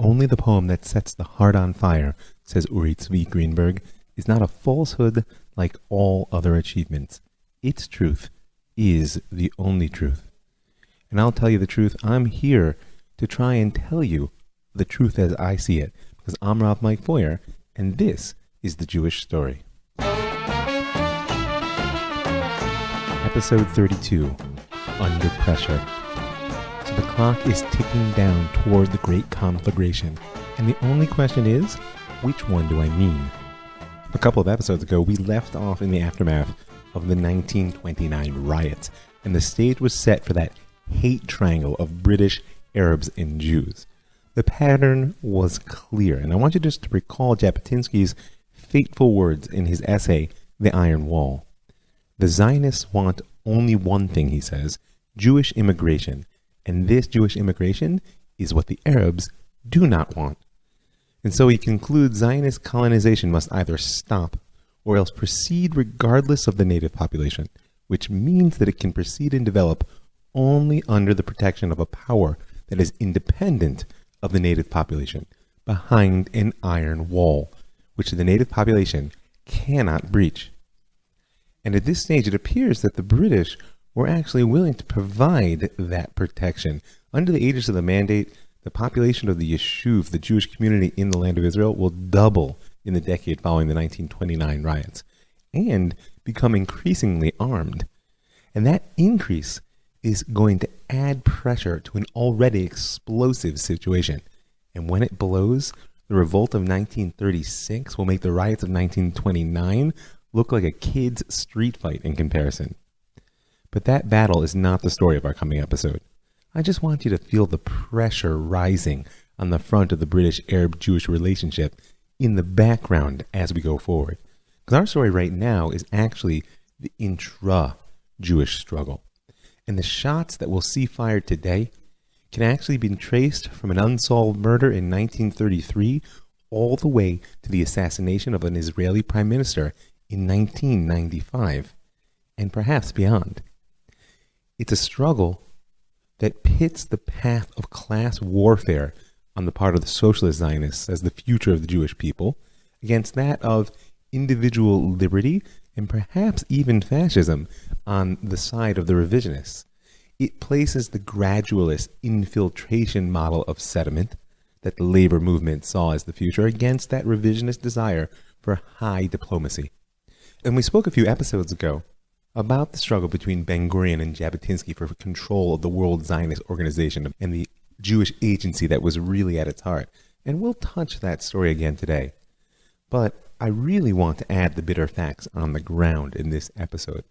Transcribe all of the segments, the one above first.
Only the poem that sets the heart on fire, says Uri Tzvi Greenberg, is not a falsehood like all other achievements. Its truth is the only truth. And I'll tell you the truth, I'm here to try and tell you the truth as I see it, because I'm Rav Mike Foyer, and this is the Jewish Story. Episode 32, Under Pressure. So the clock is ticking down toward the great conflagration, and the only question is, which one do I mean? A couple of episodes ago, we left off in the aftermath of the 1929 riots, and the stage was set for that hate triangle of British, Arabs, and Jews. The pattern was clear, and I want you just to recall Jabotinsky's fateful words in his essay, The Iron Wall. The Zionists want only one thing, he says, Jewish immigration, and this Jewish immigration is what the Arabs do not want. And so he concludes Zionist colonization must either stop or else proceed regardless of the native population, which means that it can proceed and develop only under the protection of a power that is independent of the native population, behind an iron wall, which the native population cannot breach. And at this stage, it appears that the British were actually willing to provide that protection. Under the aegis of the mandate, the population of the Yishuv, the Jewish community in the land of Israel, will double in the decade following the 1929 riots and become increasingly armed. And that increase is going to add pressure to an already explosive situation. And when it blows, the revolt of 1936 will make the riots of 1929 look like a kid's street fight in comparison. But that battle is not the story of our coming episode. I just want you to feel the pressure rising on the front of the British-Arab-Jewish relationship in the background as we go forward. Because our story right now is actually the intra-Jewish struggle. And the shots that we'll see fired today can actually be traced from an unsolved murder in 1933 all the way to the assassination of an Israeli prime minister in 1995, and perhaps beyond. It's a struggle that pits the path of class warfare on the part of the socialist Zionists as the future of the Jewish people against that of individual liberty and perhaps even fascism on the side of the revisionists. It places the gradualist infiltration model of sediment that the labor movement saw as the future against that revisionist desire for high diplomacy. And we spoke a few episodes ago about the struggle between Ben-Gurion and Jabotinsky for control of the World Zionist Organization and the Jewish agency that was really at its heart. And we'll touch that story again today. But I really want to add the bitter facts on the ground in this episode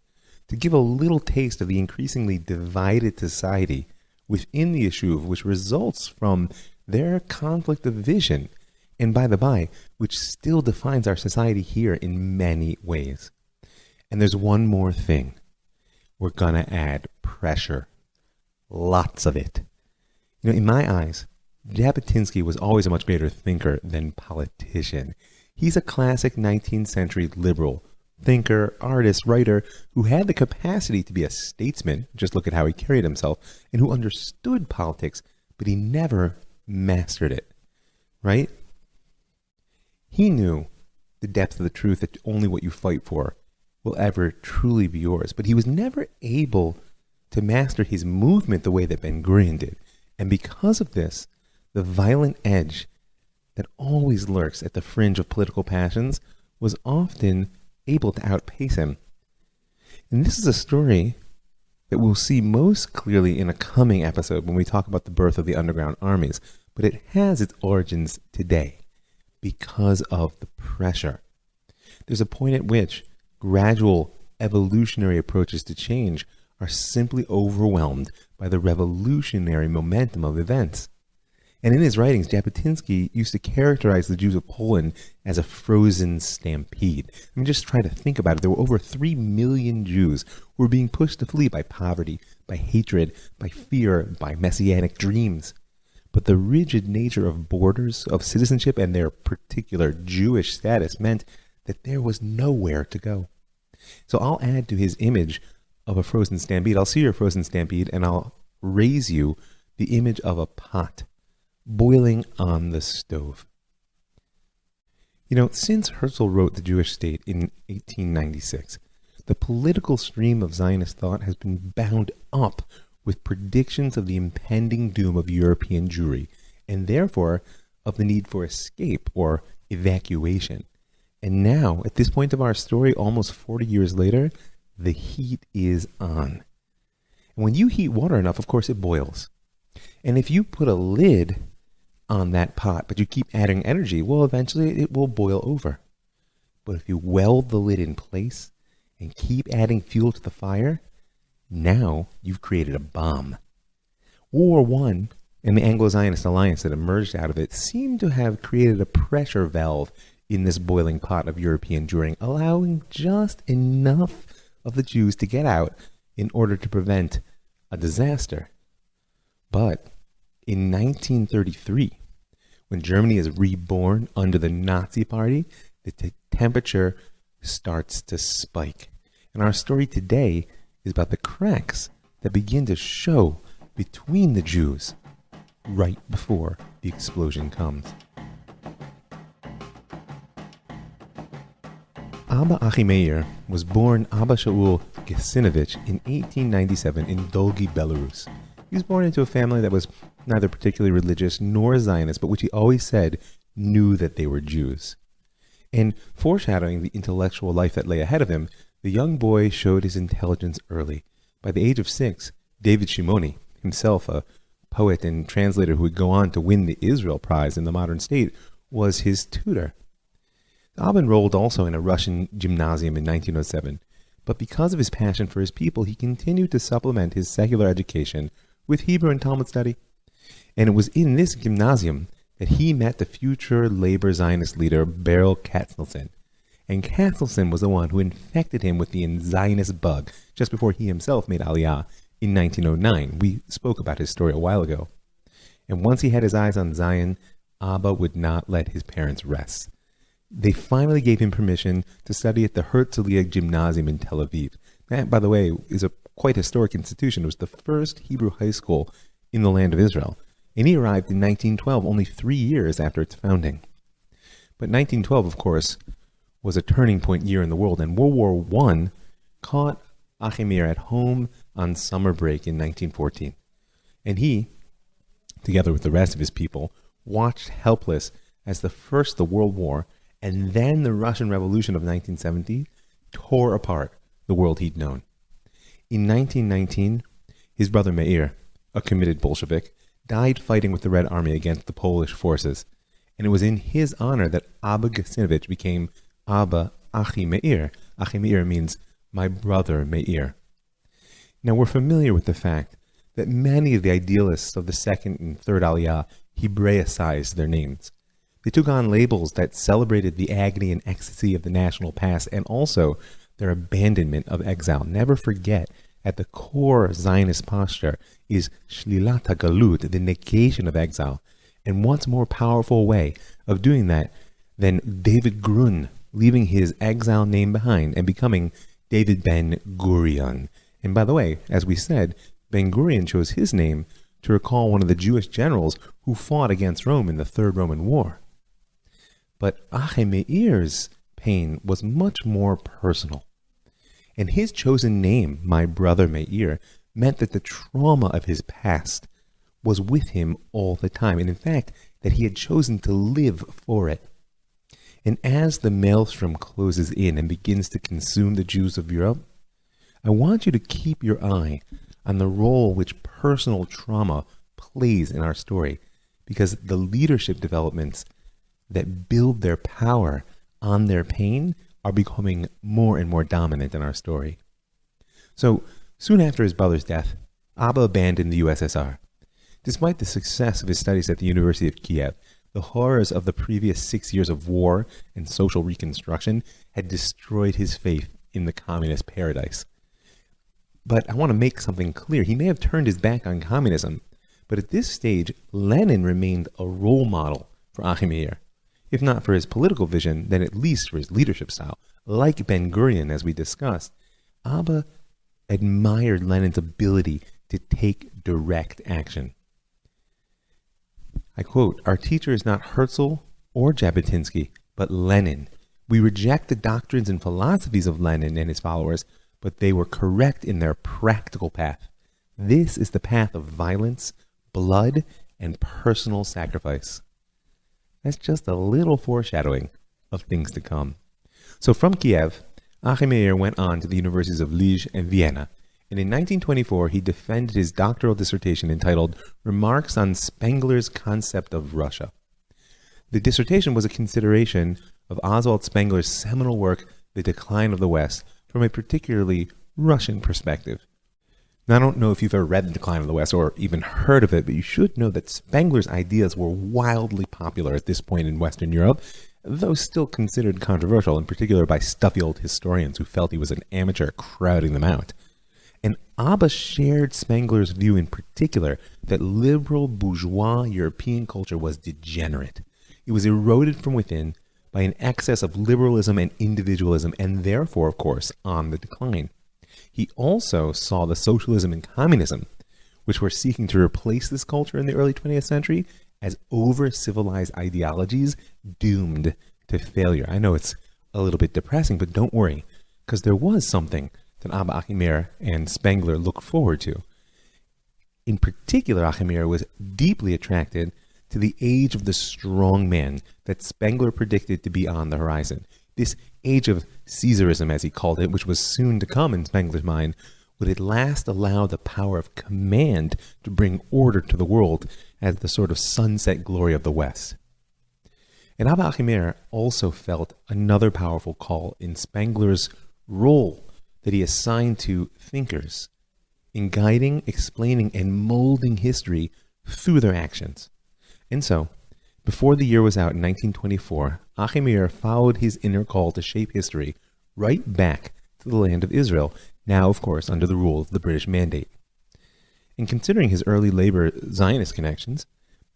to give a little taste of the increasingly divided society within the Yishuv, which results from their conflict of vision, and by the by, which still defines our society here in many ways. And there's one more thing. We're going to add pressure. Lots of it. In my eyes, Jabotinsky was always a much greater thinker than politician. He's a classic 19th century liberal, thinker, artist, writer, who had the capacity to be a statesman, just look at how he carried himself, and who understood politics, but he never mastered it, right? He knew the depth of the truth that only what you fight for will ever truly be yours, but he was never able to master his movement the way that Ben-Gurion did. And because of this, the violent edge that always lurks at the fringe of political passions was often able to outpace him. And this is a story that we'll see most clearly in a coming episode when we talk about the birth of the underground armies, but it has its origins today because of the pressure. There's a point at which gradual evolutionary approaches to change are simply overwhelmed by the revolutionary momentum of events. And in his writings, Jabotinsky used to characterize the Jews of Poland as a frozen stampede. I mean, just try to think about it. There were over 3 million Jews who were being pushed to flee by poverty, by hatred, by fear, by messianic dreams. But the rigid nature of borders, of citizenship, and their particular Jewish status meant that there was nowhere to go. So I'll add to his image of a frozen stampede. I'll see your frozen stampede, and I'll raise you the image of a pot boiling on the stove. Since Herzl wrote The Jewish State in 1896, the political stream of Zionist thought has been bound up with predictions of the impending doom of European Jewry, and therefore of the need for escape or evacuation. And now, at this point of our story, almost 40 years later, the heat is on. And when you heat water enough, of course, it boils. And if you put a lid on that pot, but you keep adding energy, well, eventually it will boil over. But if you weld the lid in place and keep adding fuel to the fire, now you've created a bomb. World War I and the Anglo-Zionist alliance that emerged out of it seemed to have created a pressure valve in this boiling pot of European Jewry, allowing just enough of the Jews to get out in order to prevent a disaster. But in 1933, when Germany is reborn under the Nazi Party, the temperature starts to spike. And our story today is about the cracks that begin to show between the Jews right before the explosion comes. Abba Achimeir was born Abba Shaul Gesinovich in 1897 in Dolgi, Belarus. He was born into a family that was neither particularly religious nor Zionist, but which he always said knew that they were Jews. And foreshadowing the intellectual life that lay ahead of him, the young boy showed his intelligence early. By the age of 6, David Shimoni, himself a poet and translator who would go on to win the Israel Prize in the modern state, was his tutor. Abba enrolled also in a Russian gymnasium in 1907, but because of his passion for his people, he continued to supplement his secular education with Hebrew and Talmud study. And it was in this gymnasium that he met the future labor Zionist leader Beryl Katznelson. And Katznelson was the one who infected him with the Zionist bug just before he himself made Aliyah in 1909. We spoke about his story a while ago. And once he had his eyes on Zion, Abba would not let his parents rest. They finally gave him permission to study at the Herzliya Gymnasium in Tel Aviv. That, by the way, is a quite historic institution. It was the first Hebrew high school in the land of Israel. And he arrived in 1912, only 3 years after its founding. But 1912, of course, was a turning point year in the world, and World War I caught Achimeir at home on summer break in 1914. And he, together with the rest of his people, watched helpless as the World War and then the Russian Revolution of 1917 tore apart the world he'd known. In 1919, his brother Meir, a committed Bolshevik, died fighting with the Red Army against the Polish forces, and it was in his honor that Abba Gesinovich became Abba Achimeir. Achimeir means my brother Meir. Now we're familiar with the fact that many of the idealists of the second and third Aliyah Hebraicized their names. They took on labels that celebrated the agony and ecstasy of the national past and also their abandonment of exile. Never forget, at the core Zionist posture is Shlilat HaGalut, the negation of exile. And what's more powerful way of doing that than David Grun leaving his exile name behind and becoming David Ben Gurion? And by the way, as we said, Ben Gurion chose his name to recall one of the Jewish generals who fought against Rome in the Third Roman War. But Achimeir's pain was much more personal. And his chosen name, my brother Meir, meant that the trauma of his past was with him all the time, and in fact, that he had chosen to live for it. And as the maelstrom closes in and begins to consume the Jews of Europe, I want you to keep your eye on the role which personal trauma plays in our story, because the leadership developments that build their power on their pain are becoming more and more dominant in our story. So, soon after his brother's death, Abba abandoned the USSR. Despite the success of his studies at the University of Kiev, the horrors of the previous 6 years of war and social reconstruction had destroyed his faith in the communist paradise. But I want to make something clear. He may have turned his back on communism, but at this stage, Lenin remained a role model for Achimeir. If not for his political vision, then at least for his leadership style. Like Ben Gurion, as we discussed, Abba admired Lenin's ability to take direct action. I quote, "Our teacher is not Herzl or Jabotinsky, but Lenin. We reject the doctrines and philosophies of Lenin and his followers, but they were correct in their practical path. This is the path of violence, blood, and personal sacrifice." That's just a little foreshadowing of things to come. So from Kiev, Achimeir went on to the universities of Liège and Vienna, and in 1924 he defended his doctoral dissertation entitled Remarks on Spengler's Concept of Russia. The dissertation was a consideration of Oswald Spengler's seminal work, The Decline of the West, from a particularly Russian perspective. Now, I don't know if you've ever read The Decline of the West or even heard of it, but you should know that Spengler's ideas were wildly popular at this point in Western Europe, though still considered controversial, in particular by stuffy old historians who felt he was an amateur crowding them out. And Abba shared Spengler's view in particular that liberal bourgeois European culture was degenerate. It was eroded from within by an excess of liberalism and individualism, and therefore, of course, on the decline. He also saw the socialism and communism, which were seeking to replace this culture in the early 20th century, as over-civilized ideologies doomed to failure. I know it's a little bit depressing, but don't worry, because there was something that Abba Achimeir and Spengler looked forward to. In particular, Achimeir was deeply attracted to the age of the strong man that Spengler predicted to be on the horizon. This age of Caesarism, as he called it, which was soon to come in Spengler's mind, would at last allow the power of command to bring order to the world as the sort of sunset glory of the West. And Abba Achimeir also felt another powerful call in Spengler's role that he assigned to thinkers in guiding, explaining, and molding history through their actions. And so, before the year was out in 1924, Achimeir followed his inner call to shape history right back to the land of Israel, now, of course, under the rule of the British Mandate. And considering his early labor Zionist connections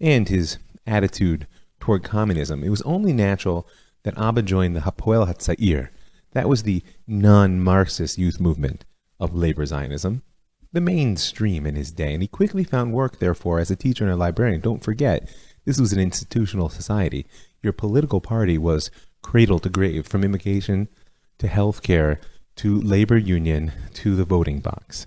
and his attitude toward communism, it was only natural that Abba joined the Hapoel HaTzair. That was the non-Marxist youth movement of labor Zionism, the mainstream in his day, and he quickly found work, therefore, as a teacher and a librarian. Don't forget, this was an institutional society. Your political party was cradle to grave, from immigration to healthcare to labor union to the voting box.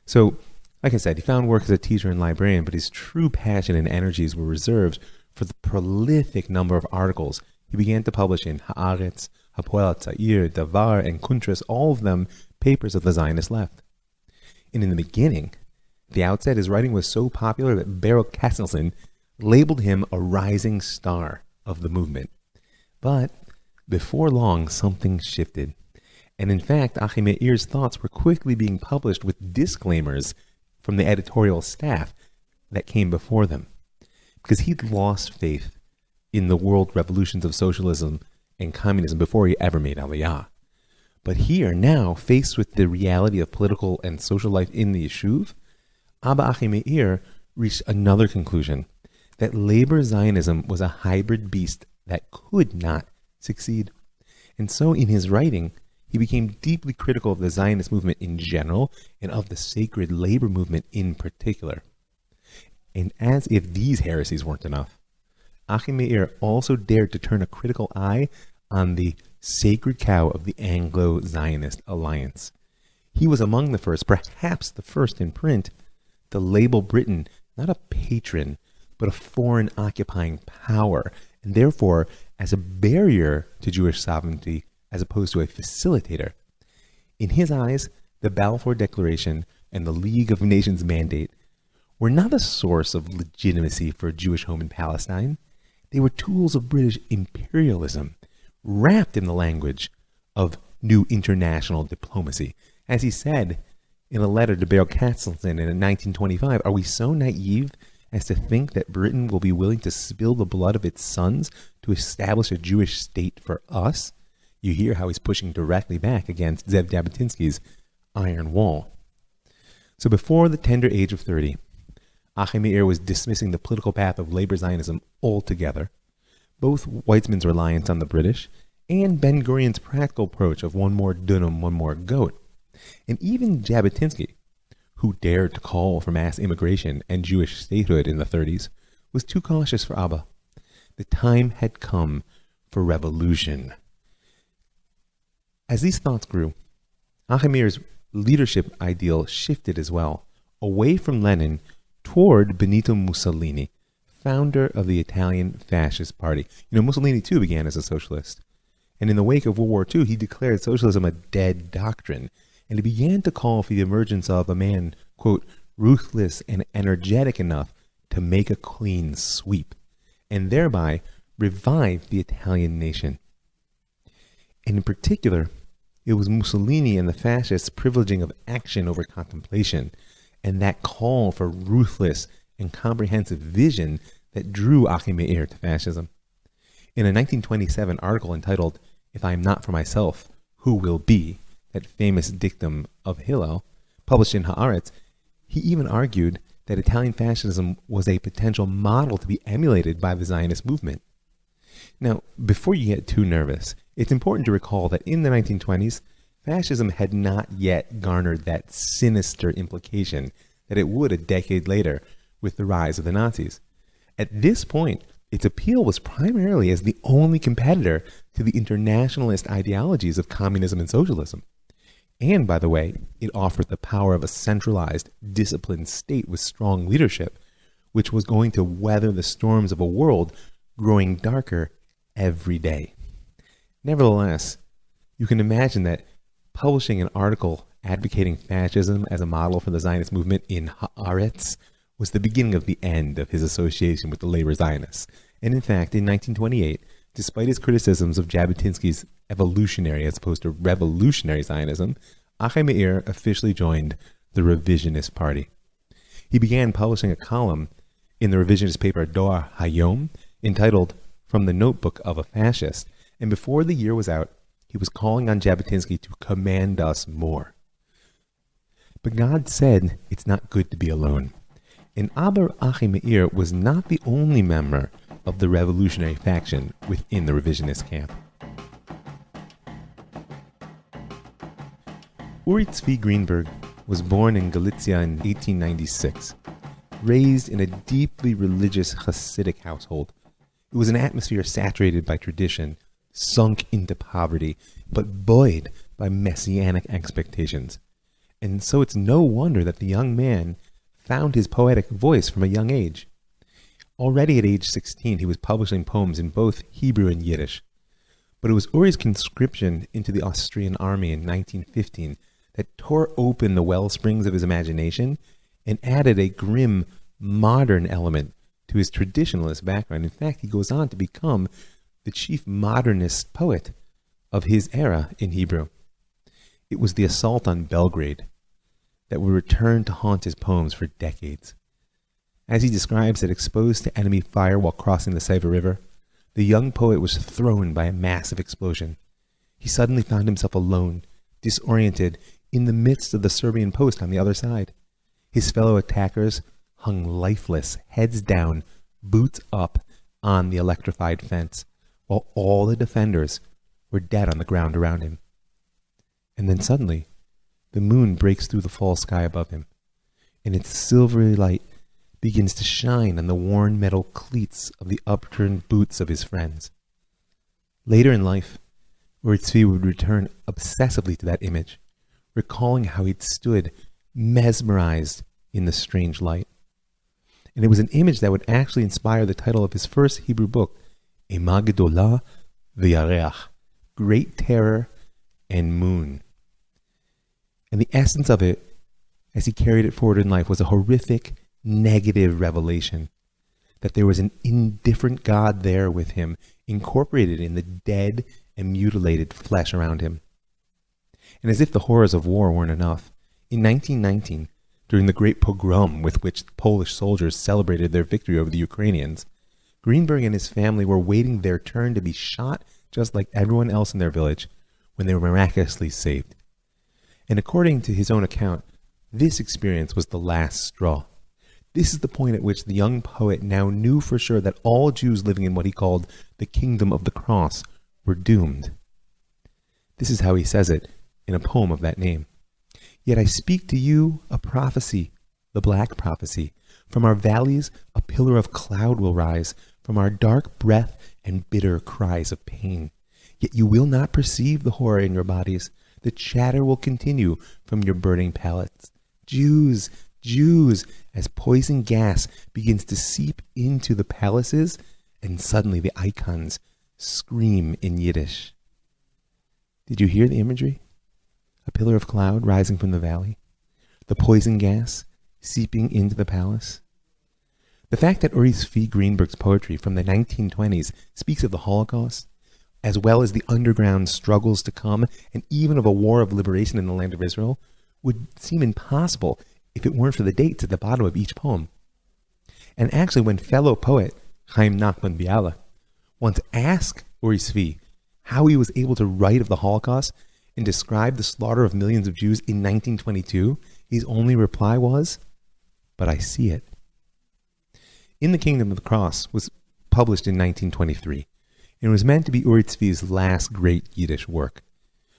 So, like I said, he found work as a teacher and librarian, but his true passion and energies were reserved for the prolific number of articles he began to publish in Haaretz, Hapoel HaTzair, Davar, and Kuntras, all of them papers of the Zionist left. And in the beginning, the outset, his writing was so popular that Beryl Katznelson labeled him a rising star of the movement. But before long, something shifted. And in fact, Achimeir's thoughts were quickly being published with disclaimers from the editorial staff that came before them, because he'd lost faith in the world revolutions of socialism and communism before he ever made Aliyah. But here, now, faced with the reality of political and social life in the Yishuv, Abba Achimeir reached another conclusion, that labor Zionism was a hybrid beast that could not succeed. And so in his writing, he became deeply critical of the Zionist movement in general and of the sacred labor movement in particular. And as if these heresies weren't enough, Achimeir also dared to turn a critical eye on the sacred cow of the Anglo-Zionist alliance. He was among the first, perhaps the first in print, to label Britain not a patron, but a foreign occupying power, and therefore as a barrier to Jewish sovereignty as opposed to a facilitator. In his eyes, the Balfour Declaration and the League of Nations mandate were not a source of legitimacy for a Jewish home in Palestine. They were tools of British imperialism, wrapped in the language of new international diplomacy. As he said in a letter to Beryl Katznelson in 1925, "Are we so naive as to think that Britain will be willing to spill the blood of its sons to establish a Jewish state for us?" You hear how he's pushing directly back against Zev Jabotinsky's Iron Wall. So before the tender age of 30, Achimeir was dismissing the political path of labor Zionism altogether, both Weizmann's reliance on the British and Ben-Gurion's practical approach of one more dunam, one more goat. And even Jabotinsky, who dared to call for mass immigration and Jewish statehood in the 30s, was too cautious for Abba. The time had come for revolution. As these thoughts grew, Achimeir's leadership ideal shifted as well, away from Lenin toward Benito Mussolini, founder of the Italian Fascist Party. Mussolini too began as a socialist. And in the wake of World War II, he declared socialism a dead doctrine. And he began to call for the emergence of a man, quote, ruthless and energetic enough to make a clean sweep, and thereby revive the Italian nation. And in particular, it was Mussolini and the fascists' privileging of action over contemplation, and that call for ruthless and comprehensive vision that drew Achimeir to fascism. In a 1927 article entitled, "If I Am Not for Myself, Who Will Be?" that famous dictum of Hillel, published in Haaretz, he even argued that Italian fascism was a potential model to be emulated by the Zionist movement. Now, before you get too nervous, it's important to recall that in the 1920s, fascism had not yet garnered that sinister implication that it would a decade later with the rise of the Nazis. At this point, its appeal was primarily as the only competitor to the internationalist ideologies of communism and socialism. And, by the way, it offered the power of a centralized, disciplined state with strong leadership, which was going to weather the storms of a world growing darker every day. Nevertheless, you can imagine that publishing an article advocating fascism as a model for the Zionist movement in Haaretz was the beginning of the end of his association with the labor Zionists. And in fact, in 1928, despite his criticisms of Jabotinsky's evolutionary as opposed to revolutionary Zionism, Achimeir officially joined the Revisionist Party. He began publishing a column in the revisionist paper Dor Hayom entitled From the Notebook of a Fascist, and before the year was out, he was calling on Jabotinsky to command us more. But God said it's not good to be alone. And Abba Achimeir was not the only member of the revolutionary faction within the revisionist camp. Uri Tzvi Greenberg was born in Galicia in 1896, raised in a deeply religious Hasidic household. It was an atmosphere saturated by tradition, sunk into poverty, but buoyed by messianic expectations. And so it's no wonder that the young man found his poetic voice from a young age. Already at age 16, he was publishing poems in both Hebrew and Yiddish. But it was Uri's conscription into the Austrian army in 1915 that tore open the wellsprings of his imagination and added a grim, modern element to his traditionalist background. In fact, he goes on to become the chief modernist poet of his era in Hebrew. It was the assault on Belgrade that would return to haunt his poems for decades. As he describes it, exposed to enemy fire while crossing the Sava River, the young poet was thrown by a massive explosion. He suddenly found himself alone, disoriented, in the midst of the Serbian post on the other side. His fellow attackers hung lifeless, heads down, boots up, on the electrified fence, while all the defenders were dead on the ground around him. And then suddenly, the moon breaks through the fall sky above him, and its silvery light begins to shine on the worn metal cleats of the upturned boots of his friends. Later in life, Uri Tzvi would return obsessively to that image, recalling how he'd stood mesmerized in the strange light. And it was an image that would actually inspire the title of his first Hebrew book, Ema Gedolah V'Yareach, Great Terror and Moon. And the essence of it, as he carried it forward in life, was a horrific, negative revelation that there was an indifferent God there with him, incorporated in the dead and mutilated flesh around him. And as if the horrors of war weren't enough, in 1919, during the great pogrom with which the Polish soldiers celebrated their victory over the Ukrainians, Greenberg and his family were waiting their turn to be shot just like everyone else in their village when they were miraculously saved. And according to his own account, this experience was the last straw. This is the point at which the young poet now knew for sure that all Jews living in what he called the kingdom of the cross were doomed. This is how he says it in a poem of that name. Yet I speak to you a prophecy, the black prophecy, From our valleys, a pillar of cloud will rise, from our dark breath and bitter cries of pain. Yet you will not perceive the horror in your bodies. The chatter will continue from your burning palates. Jews, Jews, as poison gas begins to seep into the palaces, and suddenly the icons scream in Yiddish. Did you hear the imagery? A pillar of cloud rising from the valley. The poison gas seeping into the palace. The fact that Uri Zvi Greenberg's poetry from the 1920s speaks of the Holocaust, as well as the underground struggles to come, and even of a war of liberation in the land of Israel, would seem impossible if it weren't for the dates at the bottom of each poem. And actually, when fellow poet Chaim Nachman Biala once asked Uri Zvi how he was able to write of the Holocaust and describe the slaughter of millions of Jews in 1922, his only reply was, "But I see it." In the Kingdom of the Cross was published in 1923, and it was meant to be Uri Zvi's last great Yiddish work.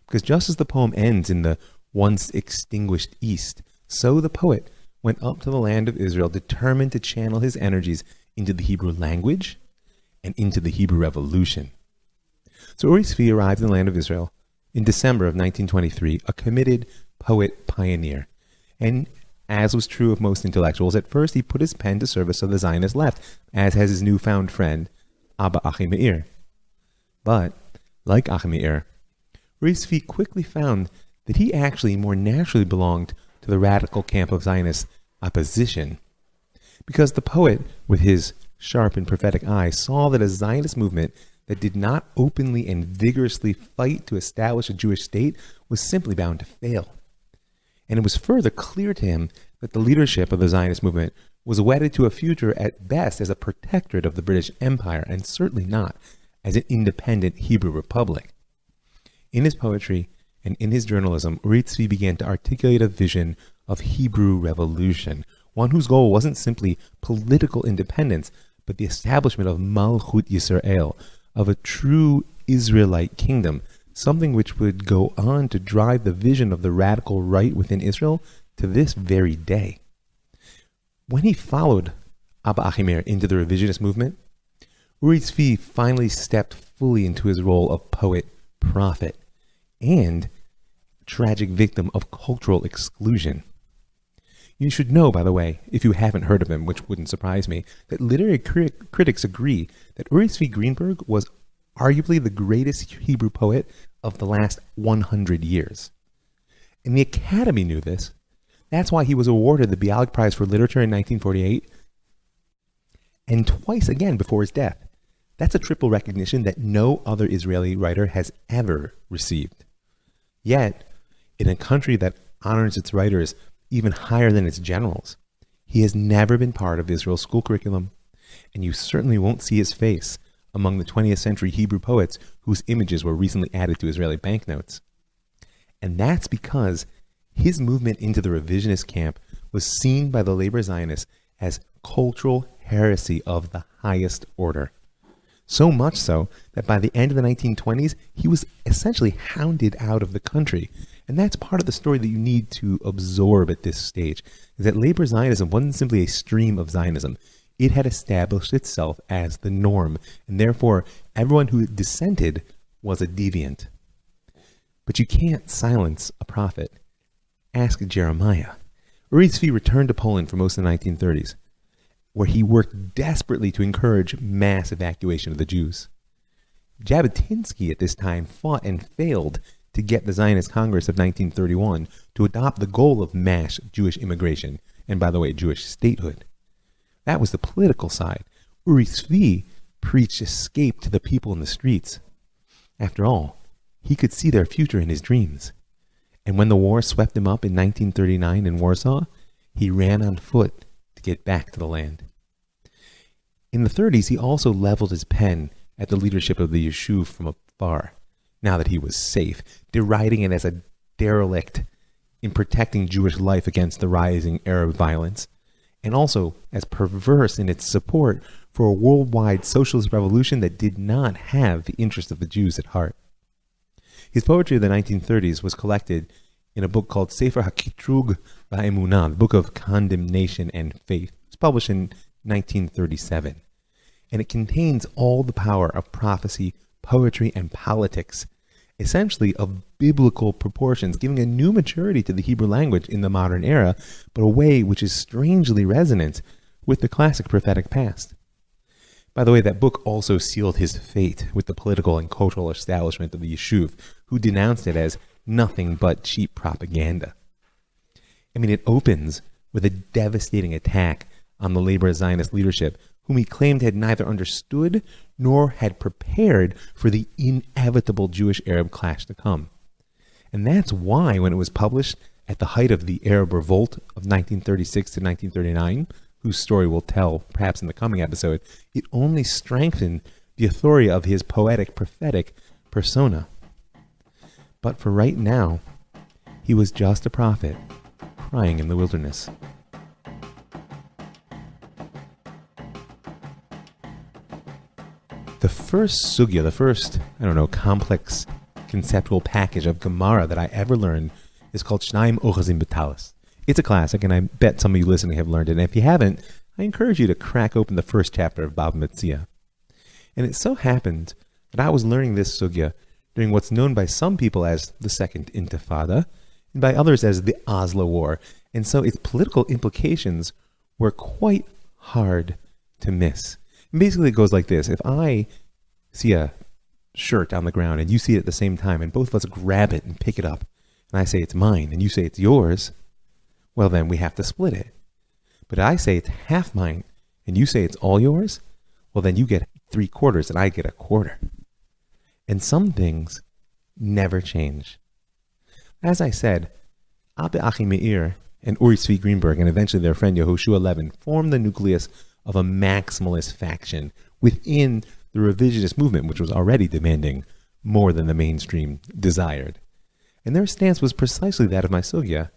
Because just as the poem ends in the once extinguished East, so the poet went up to the land of Israel determined to channel his energies into the Hebrew language and into the Hebrew Revolution. So Uri Zvi arrived in the land of Israel in December of 1923, a committed poet pioneer. And as was true of most intellectuals, at first he put his pen to service of the Zionist left, as has his newfound friend, Abba Achimeir. But, like Achimeir, Uri Zvi quickly found that he actually more naturally belonged to the radical camp of Zionist opposition, because the poet, with his sharp and prophetic eye, saw that a Zionist movement that did not openly and vigorously fight to establish a Jewish state was simply bound to fail. And it was further clear to him that the leadership of the Zionist movement was wedded to a future at best as a protectorate of the British Empire, and certainly not as an independent Hebrew republic. In his poetry and in his journalism, Uri Zvi began to articulate a vision of Hebrew revolution, one whose goal wasn't simply political independence, but the establishment of Malchut Yisrael, of a true Israelite kingdom, something which would go on to drive the vision of the radical right within Israel to this very day. When he followed Abba Achimeir into the revisionist movement, Uri Zvi finally stepped fully into his role of poet, prophet, and tragic victim of cultural exclusion. You should know, by the way, if you haven't heard of him, which wouldn't surprise me, that literary critics agree that Uri Zvi Greenberg was arguably the greatest Hebrew poet of the last 100 years. And the Academy knew this. That's why he was awarded the Bialik Prize for Literature in 1948, and twice again before his death. That's a triple recognition that no other Israeli writer has ever received. Yet, in a country that honors its writers even higher than its generals, he has never been part of Israel's school curriculum, and you certainly won't see his face among the 20th century Hebrew poets whose images were recently added to Israeli banknotes. And that's because his movement into the revisionist camp was seen by the labor Zionists as cultural heresy of the highest order. So much so that by the end of the 1920s, he was essentially hounded out of the country. And that's part of the story that you need to absorb at this stage, is that labor Zionism wasn't simply a stream of Zionism. It had established itself as the norm, and therefore everyone who dissented was a deviant. But you can't silence a prophet. Ask Jeremiah. Uri Zvi returned to Poland for most of the 1930s, where he worked desperately to encourage mass evacuation of the Jews. Jabotinsky at this time fought and failed to get the Zionist Congress of 1931 to adopt the goal of mass Jewish immigration, and by the way, Jewish statehood. That was the political side. Uri Zvi preached escape to the people in the streets. After all, he could see their future in his dreams. And when the war swept him up in 1939 in Warsaw, he ran on foot to get back to the land. In the 30s, he also leveled his pen at the leadership of the Yishuv from afar, now that he was safe, deriding it as a derelict in protecting Jewish life against the rising Arab violence, and also as perverse in its support for a worldwide socialist revolution that did not have the interest of the Jews at heart. His poetry of the 1930s was collected in a book called Sefer HaKitrug VaEmunah, the Book of Condemnation and Faith. It's published in 1937. And it contains all the power of prophecy, poetry, and politics, essentially of biblical proportions, giving a new maturity to the Hebrew language in the modern era, but a way which is strangely resonant with the classic prophetic past. By the way, that book also sealed his fate with the political and cultural establishment of the Yishuv, who denounced it as nothing but cheap propaganda. I mean, it opens with a devastating attack on the labor Zionist leadership, whom he claimed had neither understood nor had prepared for the inevitable Jewish-Arab clash to come. And that's why, when it was published at the height of the Arab Revolt of 1936 to 1939, whose story we'll tell perhaps in the coming episode, it only strengthened the authority of his poetic, prophetic persona. But for right now, he was just a prophet crying in the wilderness. The first sugya, the first, complex conceptual package of Gemara that I ever learned is called Shnaim Ochazim B'Talis. It's a classic, and I bet some of you listening have learned it. And if you haven't, I encourage you to crack open the first chapter of Bava Metzia. And it so happened that I was learning this sugya during what's known by some people as the Second Intifada, and by others as the Oslo War. And so its political implications were quite hard to miss. And basically it goes like this. If I see a shirt on the ground and you see it at the same time, and both of us grab it and pick it up, and I say it's mine and you say it's yours, well then we have to split it. But I say it's half mine and you say it's all yours, well then you get 3/4 and I get 1/4. And some things never change. As I said, Abba Achimeir and Uri Tzvi Greenberg and eventually their friend Yehoshua Levin formed the nucleus of a maximalist faction within the revisionist movement, which was already demanding more than the mainstream desired. And their stance was precisely that of my sugya.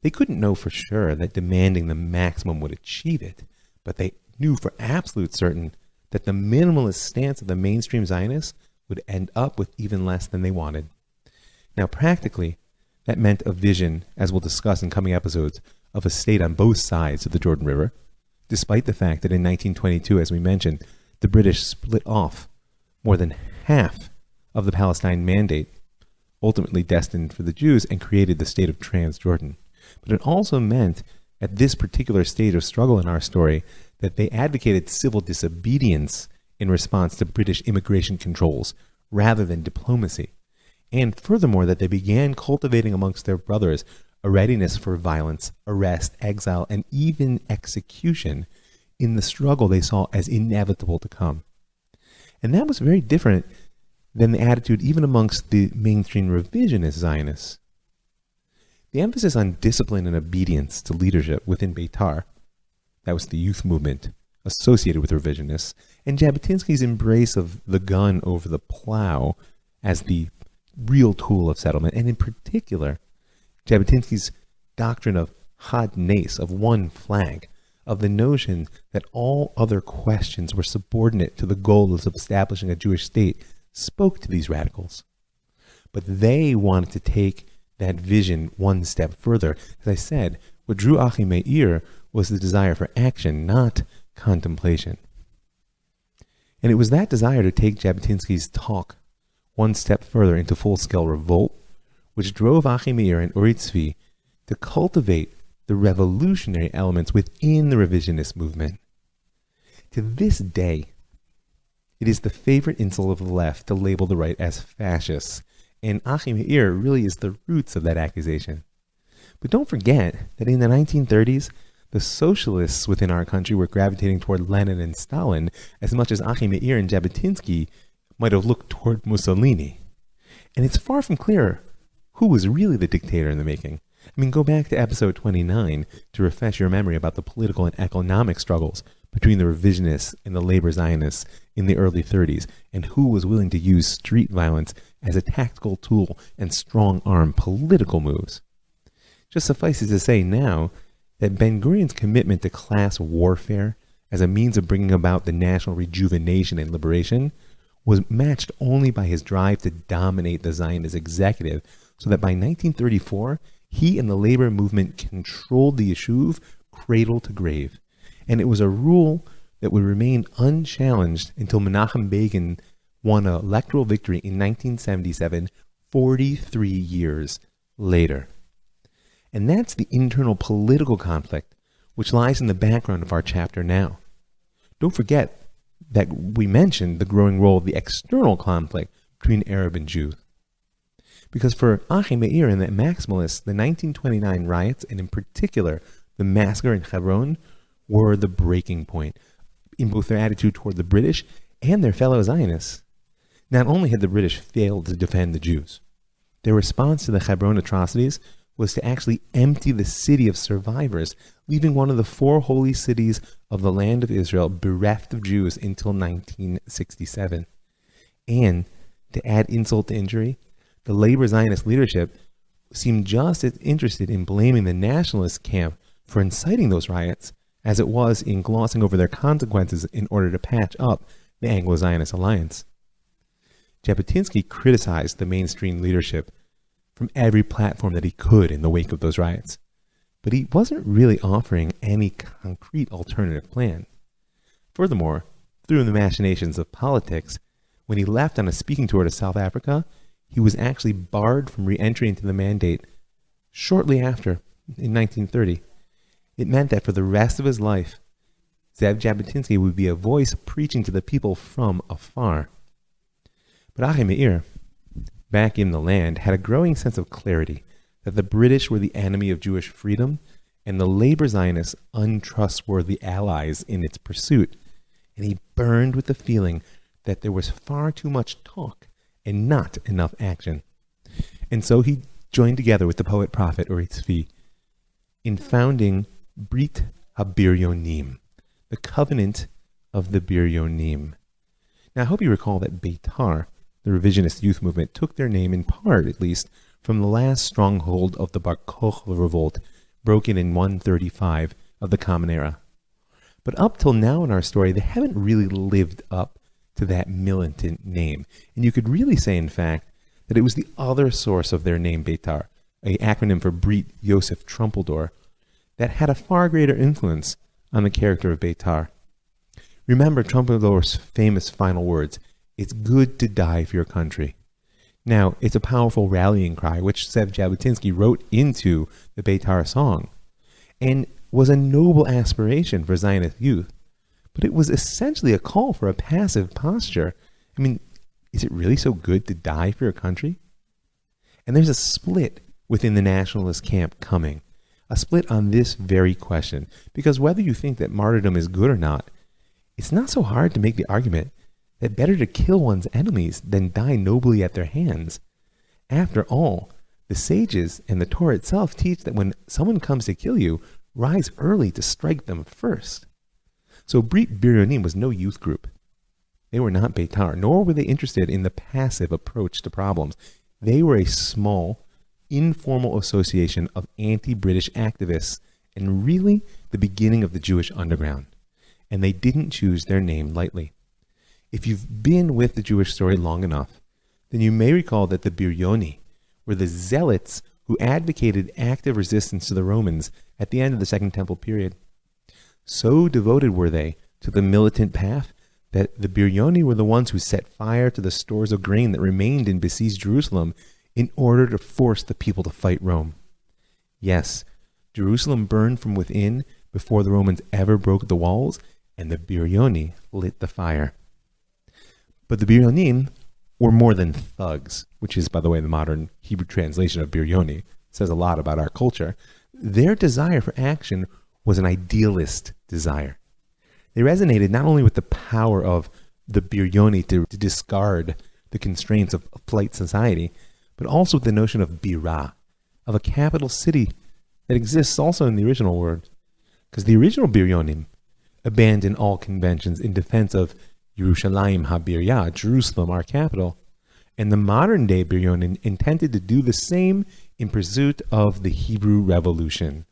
They couldn't know for sure that demanding the maximum would achieve it, but they knew for absolute certain that the minimalist stance of the mainstream Zionists would end up with even less than they wanted. Now, practically, that meant a vision, as we'll discuss in coming episodes, of a state on both sides of the Jordan River, despite the fact that in 1922, as we mentioned, the British split off more than half of the Palestine Mandate, ultimately destined for the Jews, and created the state of Transjordan. But it also meant, at this particular stage of struggle in our story, that they advocated civil disobedience in response to British immigration controls, rather than diplomacy. And furthermore, that they began cultivating amongst their brothers a readiness for violence, arrest, exile, and even execution in the struggle they saw as inevitable to come. And that was very different than the attitude even amongst the mainstream revisionist Zionists. The emphasis on discipline and obedience to leadership within Beitar, that was the youth movement associated with revisionists, and Jabotinsky's embrace of the gun over the plow as the real tool of settlement, and in particular, Jabotinsky's doctrine of Chad Nes, of one flag, of the notion that all other questions were subordinate to the goal of establishing a Jewish state, spoke to these radicals. But they wanted to take that vision one step further. As I said, what drew Achimeir was the desire for action, not contemplation. And it was that desire to take Jabotinsky's talk one step further into full-scale revolt, which drove Achimeir and Uri Tzvi to cultivate the revolutionary elements within the revisionist movement. To this day, it is the favorite insult of the left to label the right as fascists, and Achimeir really is the roots of that accusation. But don't forget that in the 1930s, the socialists within our country were gravitating toward Lenin and Stalin as much as Achimeir and Jabotinsky might have looked toward Mussolini. And it's far from clear who was really the dictator in the making. I mean, go back to episode 29 to refresh your memory about the political and economic struggles between the revisionists and the labor Zionists in the early 30s, and who was willing to use street violence as a tactical tool and strong-arm political moves. Just suffices to say now that Ben-Gurion's commitment to class warfare as a means of bringing about the national rejuvenation and liberation was matched only by his drive to dominate the Zionist executive, so that by 1934, he and the labor movement controlled the Yishuv cradle to grave. and it was a rule that would remain unchallenged until Menachem Begin won an electoral victory in 1977, 43 years later. And that's the internal political conflict which lies in the background of our chapter now. Don't forget that we mentioned the growing role of the external conflict between Arab and Jew. Because for Achi Meir and the Maximalists, the 1929 riots, and in particular the massacre in Hebron, were the breaking point in both their attitude toward the British and their fellow Zionists. Not only had the British failed to defend the Jews, their response to the Hebron atrocities was to actually empty the city of survivors, leaving one of the 4 holy cities of the land of Israel bereft of Jews until 1967. And, to add insult to injury, the labor Zionist leadership seemed just as interested in blaming the nationalist camp for inciting those riots as it was in glossing over their consequences in order to patch up the Anglo-Zionist alliance. Jabotinsky criticized the mainstream leadership from every platform that he could in the wake of those riots, but he wasn't really offering any concrete alternative plan. Furthermore, through the machinations of politics, when he left on a speaking tour to South Africa, he was actually barred from re-entry into the mandate shortly after, in 1930. It meant that for the rest of his life, Zev Jabotinsky would be a voice preaching to the people from afar. But Achi Meir, back in the land, had a growing sense of clarity that the British were the enemy of Jewish freedom and the labor Zionists untrustworthy allies in its pursuit. And he burned with the feeling that there was far too much talk and not enough action. And so he joined together with the poet-prophet Uri Tzvi in founding Brit HaBiryonim, the covenant of the Biryonim. Now, I hope you recall that Beitar, the revisionist youth movement, took their name in part, at least, from the last stronghold of the Bar Kokhba revolt, broken in 135 of the Common Era. But up till now in our story, they haven't really lived up to that militant name. And you could really say, in fact, that it was the other source of their name, Beitar, an acronym for Brit Yosef Trumpeldor, that had a far greater influence on the character of Beitar. Remember Trumpeldor's famous final words, "It's good to die for your country." Now, it's a powerful rallying cry, which Zev Jabotinsky wrote into the Beitar song, and was a noble aspiration for Zionist youth. But it was essentially a call for a passive posture. I mean, is it really so good to die for your country? And there's a split within the nationalist camp coming. A split on this very question. Because whether you think that martyrdom is good or not, it's not so hard to make the argument that better to kill one's enemies than die nobly at their hands. After all, the sages and the Torah itself teach that when someone comes to kill you, rise early to strike them first. So Brit Biryonim was no youth group. They were not Beitar, nor were they interested in the passive approach to problems. They were a small, informal association of anti-British activists, and really the beginning of the Jewish underground. And they didn't choose their name lightly. If you've been with the Jewish story long enough, then you may recall that the Biryoni were the zealots who advocated active resistance to the Romans at the end of the Second Temple period. So devoted were they to the militant path that the Biryoni were the ones who set fire to the stores of grain that remained in besieged Jerusalem in order to force the people to fight Rome. Yes, Jerusalem burned from within before the Romans ever broke the walls, and the Biryoni lit the fire. But the Biryonim were more than thugs, which is, by the way, the modern Hebrew translation of Biryoni. It says a lot about our culture. Their desire for action was an idealist desire. They resonated not only with the power of the Biryoni to discard the constraints of polite society, but also with the notion of Birah, of a capital city that exists also in the original word. Because the original Biryonim abandoned all conventions in defense of Yerushalayim HaBirya, Jerusalem, our capital, and the modern-day Biryonim intended to do the same in pursuit of the Hebrew Revolution.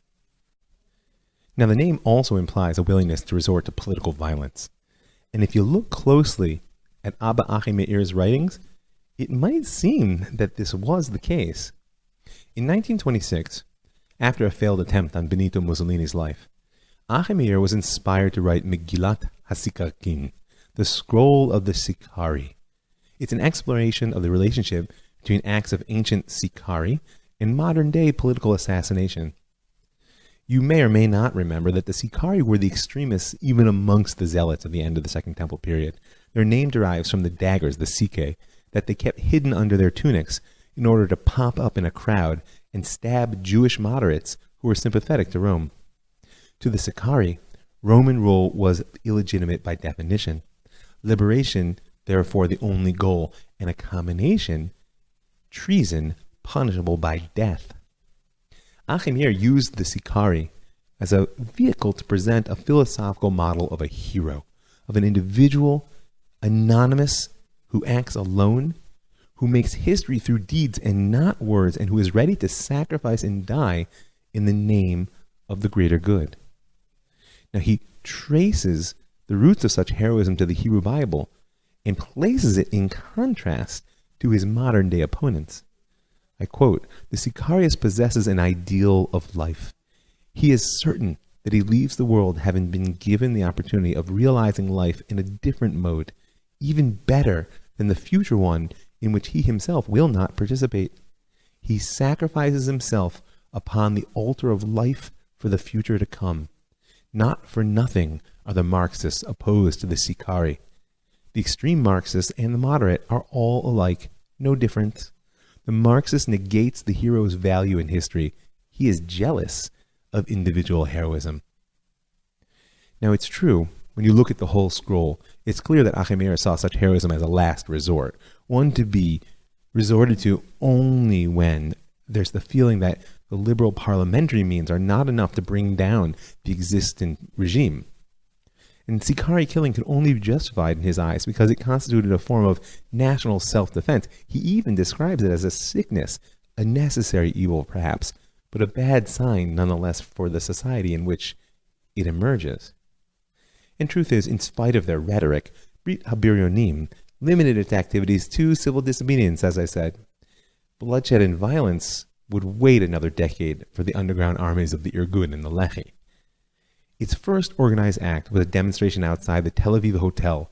Now, the name also implies a willingness to resort to political violence. And if you look closely at Abba Achi Meir's writings, it might seem that this was the case. In 1926, after a failed attempt on Benito Mussolini's life, Achimeir was inspired to write Megillat HaSikakin, the Scroll of the Sikari. It's an exploration of the relationship between acts of ancient Sikari and modern-day political assassination. You may or may not remember that the Sikari were the extremists even amongst the zealots of the end of the Second Temple period. Their name derives from the daggers, the Sike, that they kept hidden under their tunics in order to pop up in a crowd and stab Jewish moderates who were sympathetic to Rome. To the Sikari, Roman rule was illegitimate by definition. Liberation, therefore, the only goal, and a combination, treason, punishable by death. Achimeir used the Sikari as a vehicle to present a philosophical model of a hero, of an individual, anonymous, who acts alone, who makes history through deeds and not words, and who is ready to sacrifice and die in the name of the greater good. Now he traces the roots of such heroism to the Hebrew Bible and places it in contrast to his modern-day opponents. I quote, "The Sicarius possesses an ideal of life. He is certain that he leaves the world having been given the opportunity of realizing life in a different mode, even better than the future one in which he himself will not participate. He sacrifices himself upon the altar of life for the future to come. Not for nothing are the Marxists opposed to the Sikari. The extreme Marxists and the moderate are all alike, no difference. The Marxist negates the hero's value in history. He is jealous of individual heroism." Now it's true, when you look at the whole scroll, it's clear that Achimeir saw such heroism as a last resort, one to be resorted to only when there's the feeling that the liberal parliamentary means are not enough to bring down the existing regime. And Sikari killing could only be justified in his eyes because it constituted a form of national self-defense. He even describes it as a sickness, a necessary evil perhaps, but a bad sign nonetheless for the society in which it emerges. And truth is, in spite of their rhetoric, Brit HaBiryonim limited its activities to civil disobedience, as I said. Bloodshed and violence would wait another decade for the underground armies of the Irgun and the Lehi. Its first organized act was a demonstration outside the Tel Aviv Hotel,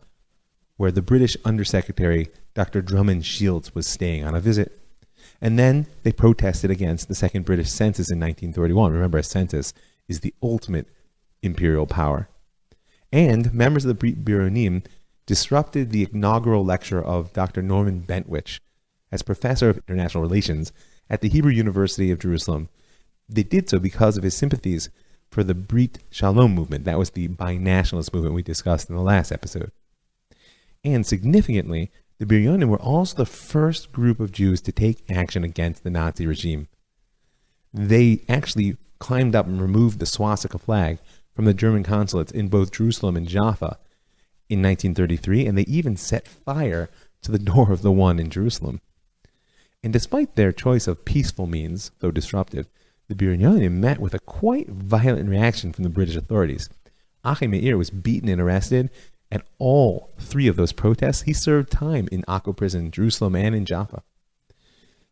where the British Undersecretary Dr. Drummond Shields was staying on a visit. And then they protested against the Second British Census in 1931. Remember, a census is the ultimate imperial power. And members of the Brit Biryonim disrupted the inaugural lecture of Dr. Norman Bentwich as professor of international relations at the Hebrew University of Jerusalem. They did so because of his sympathies for the Brit Shalom movement. That was the binationalist movement we discussed in the last episode. And significantly, the Biryonim were also the first group of Jews to take action against the Nazi regime. They actually climbed up and removed the swastika flag from the German consulates in both Jerusalem and Jaffa in 1933, and they even set fire to the door of the one in Jerusalem. And despite their choice of peaceful means, though disruptive, the Biryonim met with a quite violent reaction from the British authorities. Achimeir was beaten and arrested. At all three of those protests, he served time in Akko prison, Jerusalem, and in Jaffa.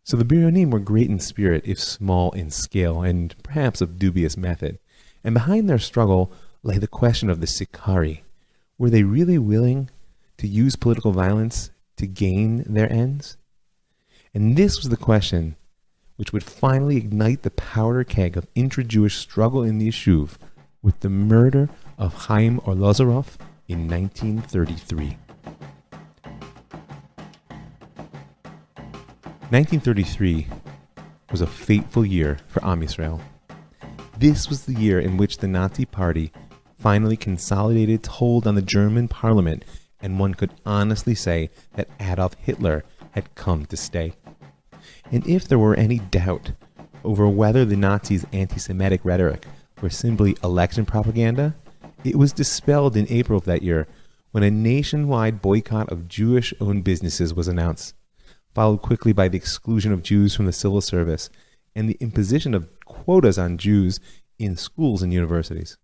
So the Biryonim were great in spirit, if small in scale, and perhaps of dubious method. And behind their struggle lay the question of the Sikari. Were they really willing to use political violence to gain their ends? And this was the question which would finally ignite the powder keg of intra-Jewish struggle in the Yishuv with the murder of Chaim Arlozorov in 1933. 1933 was a fateful year for Am Yisrael. This was the year in which the Nazi Party finally consolidated its hold on the German parliament, and one could honestly say that Adolf Hitler had come to stay. And if there were any doubt over whether the Nazis' anti-Semitic rhetoric were simply election propaganda, it was dispelled in April of that year when a nationwide boycott of Jewish-owned businesses was announced, followed quickly by the exclusion of Jews from the civil service and the imposition of quotas on Jews in schools and universities.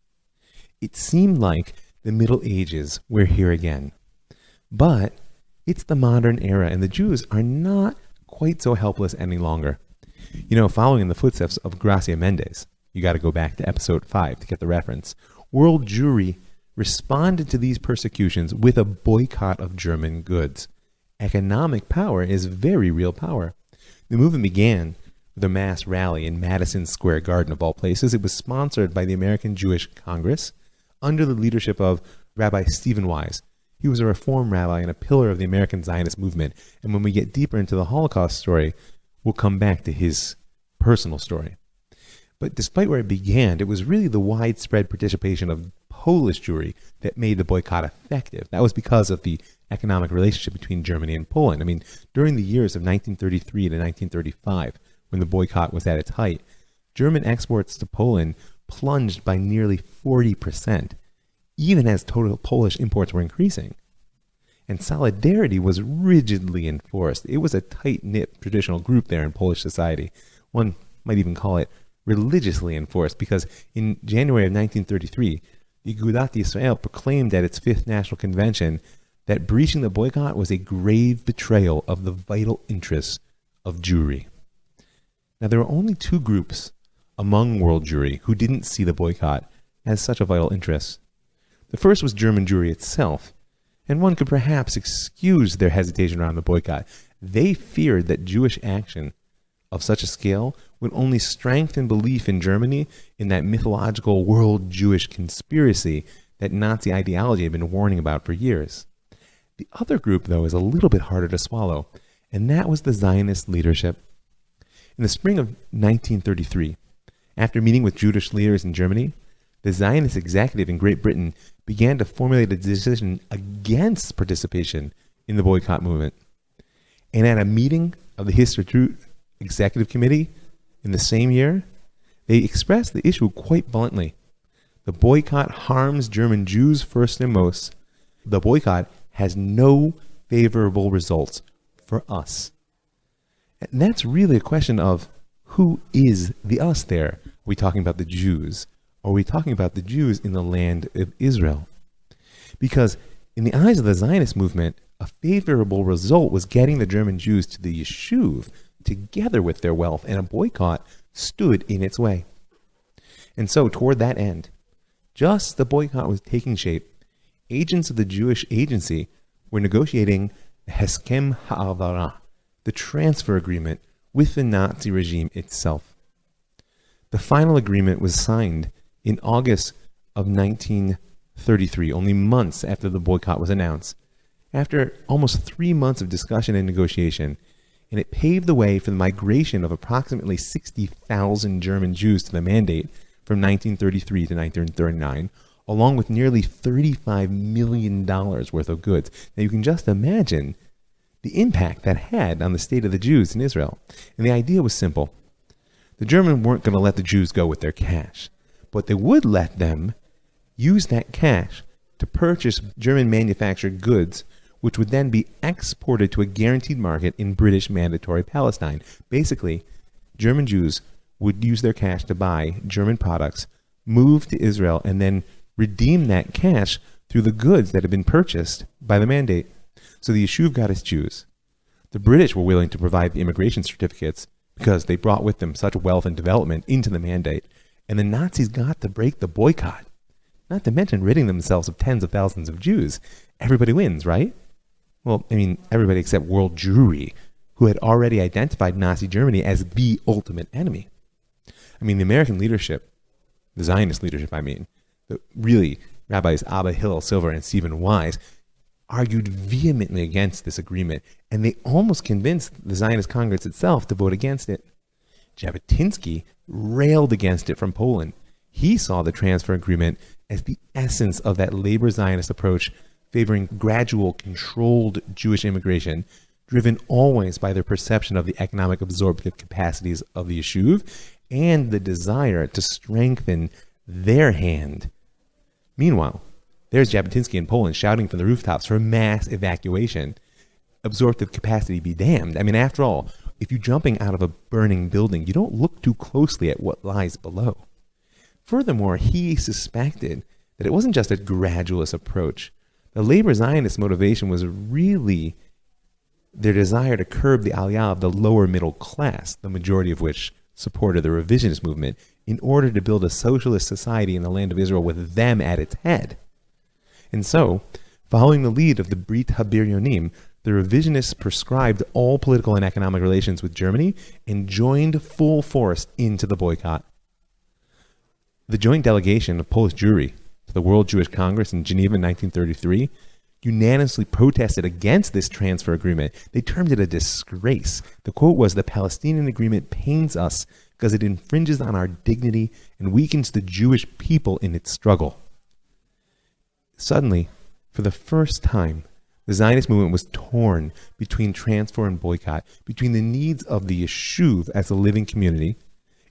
It seemed like the Middle Ages were here again. But it's the modern era, and the Jews are not quite so helpless any longer. You know, following in the footsteps of Gracia Mendes, you got to go back to episode 5 to get the reference, World Jewry responded to these persecutions with a boycott of German goods. Economic power is very real power. The movement began with a mass rally in Madison Square Garden, of all places. It was sponsored by the American Jewish Congress under the leadership of Rabbi Stephen Wise. He was a reform rabbi and a pillar of the American Zionist movement. And when we get deeper into the Holocaust story, we'll come back to his personal story. But despite where it began, it was really the widespread participation of Polish Jewry that made the boycott effective. That was because of the economic relationship between Germany and Poland. I mean, during the years of 1933 to 1935, when the boycott was at its height, German exports to Poland plunged by nearly 40%, even as total Polish imports were increasing. And solidarity was rigidly enforced. It was a tight-knit traditional group there in Polish society. One might even call it religiously enforced, because in January of 1933, the Agudat Yisrael proclaimed at its Fifth National Convention that breaching the boycott was a grave betrayal of the vital interests of Jewry. Now, there were only two groups among world Jewry who didn't see the boycott as such a vital interest. The first was German Jewry itself, and one could perhaps excuse their hesitation around the boycott. They feared that Jewish action of such a scale would only strengthen belief in Germany in that mythological world Jewish conspiracy that Nazi ideology had been warning about for years. The other group, though, is a little bit harder to swallow, and that was the Zionist leadership. In the spring of 1933, after meeting with Jewish leaders in Germany, the Zionist executive in Great Britain began to formulate a decision against participation in the boycott movement. And at a meeting of the Histadrut Executive Committee in the same year, they expressed the issue quite bluntly. The boycott harms German Jews first and most. The boycott has no favorable results for us. And that's really a question of who is the us there? Are we talking about the Jews? Or are we talking about the Jews in the land of Israel? Because in the eyes of the Zionist movement, a favorable result was getting the German Jews to the Yishuv together with their wealth, and a boycott stood in its way. And so, toward that end, just as the boycott was taking shape, agents of the Jewish agency were negotiating the Heskem Ha'avara, the transfer agreement with the Nazi regime itself. The final agreement was signed in August of 1933, only months after the boycott was announced, after almost 3 months of discussion and negotiation, and it paved the way for the migration of approximately 60,000 German Jews to the Mandate from 1933 to 1939, along with nearly $35 million worth of goods. Now you can just imagine the impact that had on the state of the Jews in Israel. And the idea was simple. The Germans weren't going to let the Jews go with their cash, but they would let them use that cash to purchase German manufactured goods, which would then be exported to a guaranteed market in British Mandatory Palestine. Basically, German Jews would use their cash to buy German products, move to Israel, and then redeem that cash through the goods that had been purchased by the Mandate. So the Yishuv got its Jews. The British were willing to provide the immigration certificates because they brought with them such wealth and development into the Mandate. And the Nazis got to break the boycott, not to mention ridding themselves of tens of thousands of Jews. Everybody wins, right? Well, I mean, everybody except world Jewry, who had already identified Nazi Germany as the ultimate enemy. I mean, the American leadership, the Zionist leadership, really, Rabbis Abba Hillel Silver and Stephen Wise, argued vehemently against this agreement, and they almost convinced the Zionist Congress itself to vote against it. Jabotinsky railed against it from Poland. He saw the transfer agreement as the essence of that labor Zionist approach, favoring gradual, controlled Jewish immigration, driven always by their perception of the economic absorptive capacities of the Yishuv and the desire to strengthen their hand. Meanwhile, there's Jabotinsky in Poland shouting from the rooftops for mass evacuation. Absorptive capacity be damned. I mean, after all, if you're jumping out of a burning building, you don't look too closely at what lies below. Furthermore, he suspected that it wasn't just a gradualist approach. The labor Zionist motivation was really their desire to curb the aliyah of the lower middle class, the majority of which supported the revisionist movement in order to build a socialist society in the land of Israel with them at its head. And so, following the lead of the Brit HaBiryonim, the revisionists proscribed all political and economic relations with Germany and joined full force into the boycott. The joint delegation of Polish Jewry to the World Jewish Congress in Geneva in 1933 unanimously protested against this transfer agreement. They termed it a disgrace. The quote was, "The Palestinian agreement pains us because it infringes on our dignity and weakens the Jewish people in its struggle." Suddenly, for the first time, the Zionist movement was torn between transfer and boycott, between the needs of the Yishuv as a living community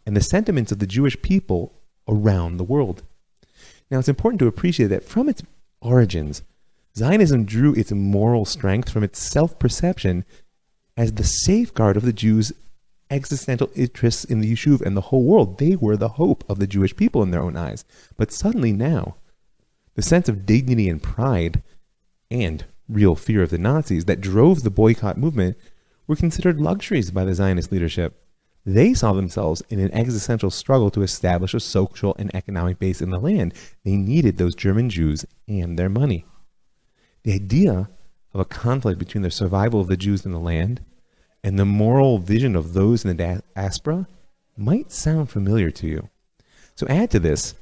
and the sentiments of the Jewish people around the world. Now, it's important to appreciate that from its origins, Zionism drew its moral strength from its self-perception as the safeguard of the Jews' existential interests in the Yishuv and the whole world. They were the hope of the Jewish people in their own eyes. But suddenly now, the sense of dignity and pride and real fear of the Nazis that drove the boycott movement were considered luxuries by the Zionist leadership. They saw themselves in an existential struggle to establish a social and economic base in the land. They needed those German Jews and their money. The idea of a conflict between the survival of the Jews in the land and the moral vision of those in the diaspora might sound familiar to you. So add to this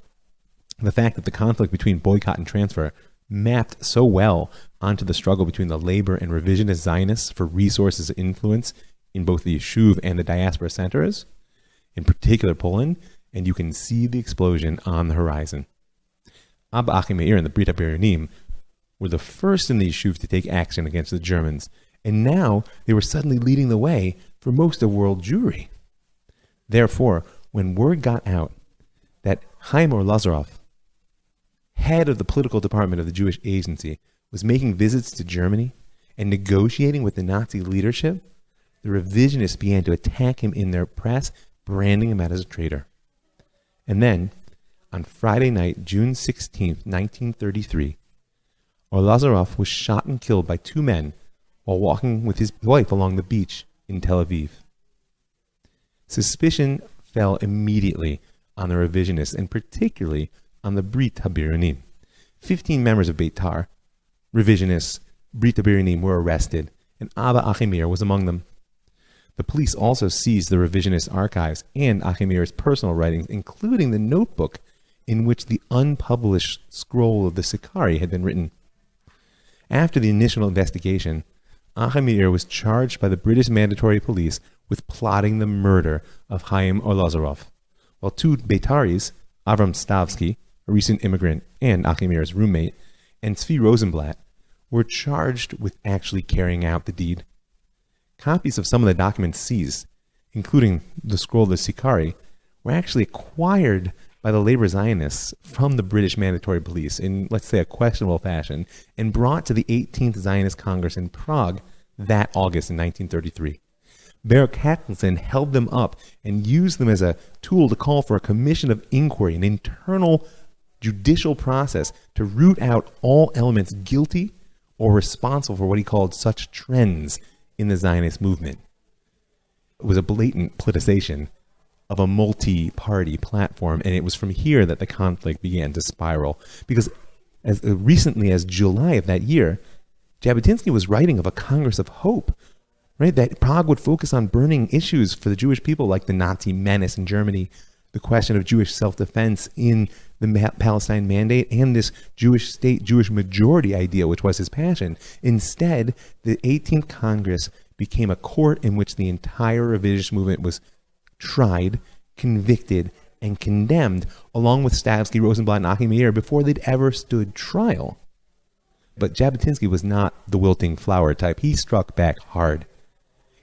the fact that the conflict between boycott and transfer mapped so well onto the struggle between the labor and revisionist Zionists for resources and influence in both the Yishuv and the diaspora centers, in particular Poland, and you can see the explosion on the horizon. Abba Achimeir and the Brit HaBiryonim were the first in the Yishuv to take action against the Germans, and now they were suddenly leading the way for most of world Jewry. Therefore, when word got out that Chaim Lazarov, head of the political department of the Jewish Agency, was making visits to Germany and negotiating with the Nazi leadership, the revisionists began to attack him in their press, branding him out as a traitor. And then, on Friday night, June 16, 1933, Lazarov was shot and killed by two men while walking with his wife along the beach in Tel Aviv. Suspicion fell immediately on the revisionists, and particularly on the Brit HaBiryonim. 15 members of Beitar, revisionists, Brit HaBiryonim, were arrested, and Abba Achimeir was among them. The police also seized the revisionist archives and Achimeir's personal writings, including the notebook in which the unpublished scroll of the Sicarii had been written. After the initial investigation, Achimeir was charged by the British Mandatory Police with plotting the murder of Chaim Lazarov, while two Beitaris, Avram Stavsky, a recent immigrant and Achimeir's roommate, and Tzvi Rosenblatt, were charged with actually carrying out the deed. Copies of some of the documents seized, including the scroll of the Sicarii, were actually acquired by the labor Zionists from the British Mandatory Police in, let's say, a questionable fashion, and brought to the 18th Zionist Congress in Prague that August in 1933. Baruch Hackelson held them up and used them as a tool to call for a commission of inquiry, an internal judicial process to root out all elements guilty or responsible for what he called such trends in the Zionist movement. It was a blatant politicization of a multi-party platform, and it was from here that the conflict began to spiral. Because as recently as July of that year, Jabotinsky was writing of a Congress of Hope, right? That Prague would focus on burning issues for the Jewish people, like the Nazi menace in Germany, the question of Jewish self-defense in the Palestine Mandate, and this Jewish state, Jewish majority idea, which was his passion. Instead, the 18th Congress became a court in which the entire revisionist movement was tried, convicted, and condemned, along with Stavsky, Rosenblatt, and Achimeir, before they'd ever stood trial. But Jabotinsky was not the wilting flower type. He struck back hard.